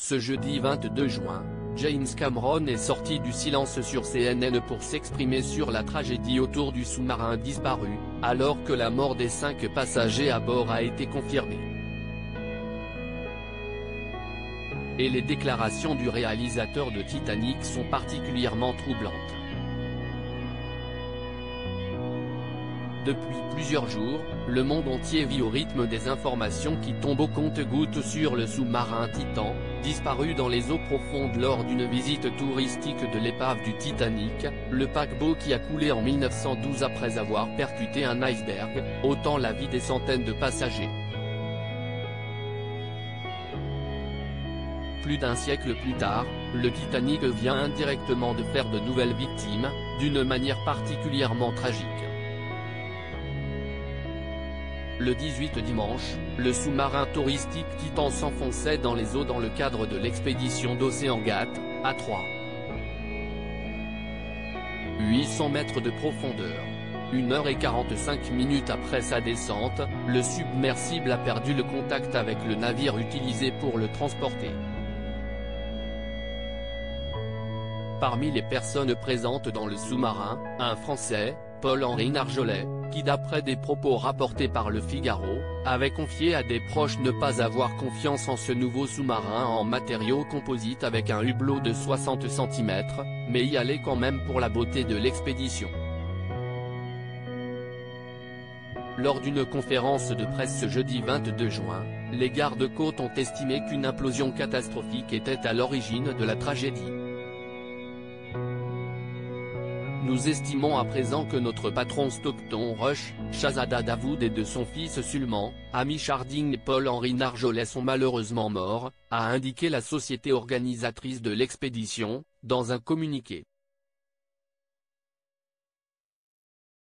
Ce jeudi 22 juin, James Cameron est sorti du silence sur CNN pour s'exprimer sur la tragédie autour du sous-marin disparu, alors que la mort des 5 passagers à bord a été confirmée. Et les déclarations du réalisateur de Titanic sont particulièrement troublantes. Depuis plusieurs jours, le monde entier vit au rythme des informations qui tombent au compte-gouttes sur le sous-marin Titan, disparu dans les eaux profondes lors d'une visite touristique de l'épave du Titanic, le paquebot qui a coulé en 1912 après avoir percuté un iceberg, ôtant la vie des centaines de passagers. Plus d'un siècle plus tard, le Titanic vient indirectement de faire de nouvelles victimes, d'une manière particulièrement tragique. Le 18 dimanche, le sous-marin touristique Titan s'enfonçait dans les eaux dans le cadre de l'expédition d'OceanGate, à 800 mètres de profondeur. 1h45 après sa descente, le submersible a perdu le contact avec le navire utilisé pour le transporter. Parmi les personnes présentes dans le sous-marin, un Français, Paul-Henri Narjolet, qui d'après des propos rapportés par Le Figaro, avait confié à des proches ne pas avoir confiance en ce nouveau sous-marin en matériaux composites avec un hublot de 60 cm, mais y aller quand même pour la beauté de l'expédition. Lors d'une conférence de presse ce jeudi 22 juin, les gardes-côtes ont estimé qu'une implosion catastrophique était à l'origine de la tragédie. Nous estimons à présent que notre patron Stockton Rush, Shahzada Dawood et de son fils Sulman, Hamish Harding et Paul-Henri Narjolet sont malheureusement morts, a indiqué la société organisatrice de l'expédition, dans un communiqué.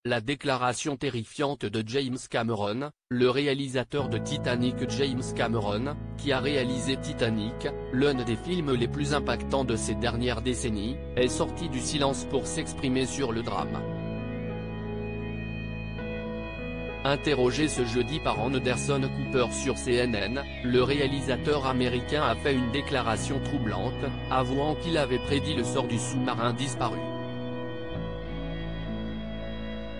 La déclaration terrifiante de James Cameron, le réalisateur de Titanic. James Cameron, qui a réalisé Titanic, l'un des films les plus impactants de ces dernières décennies, est sorti du silence pour s'exprimer sur le drame. Interrogé ce jeudi par Anderson Cooper sur CNN, le réalisateur américain a fait une déclaration troublante, avouant qu'il avait prédit le sort du sous-marin disparu.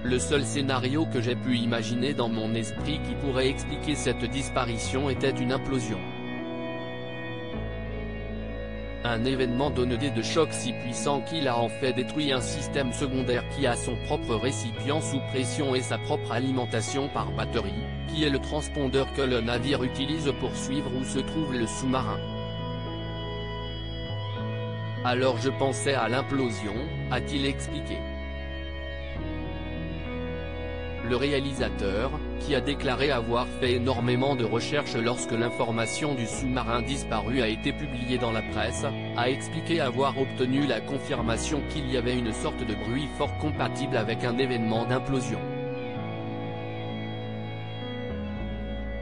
Le seul scénario que j'ai pu imaginer dans mon esprit qui pourrait expliquer cette disparition était une implosion. Un événement donné de choc si puissant qu'il a en fait détruit un système secondaire qui a son propre récipient sous pression et sa propre alimentation par batterie, qui est le transpondeur que le navire utilise pour suivre où se trouve le sous-marin. Alors je pensais à l'implosion, a-t-il expliqué. Le réalisateur, qui a déclaré avoir fait énormément de recherches lorsque l'information du sous-marin disparu a été publiée dans la presse, a expliqué avoir obtenu la confirmation qu'il y avait une sorte de bruit fort compatible avec un événement d'implosion.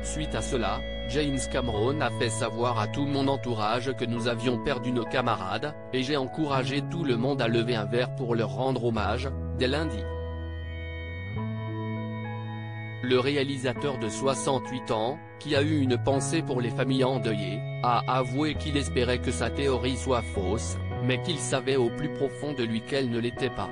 Suite à cela, James Cameron a fait savoir à tout mon entourage que nous avions perdu nos camarades, et j'ai encouragé tout le monde à lever un verre pour leur rendre hommage, dès lundi. Le réalisateur de 68 ans, qui a eu une pensée pour les familles endeuillées, a avoué qu'il espérait que sa théorie soit fausse, mais qu'il savait au plus profond de lui qu'elle ne l'était pas.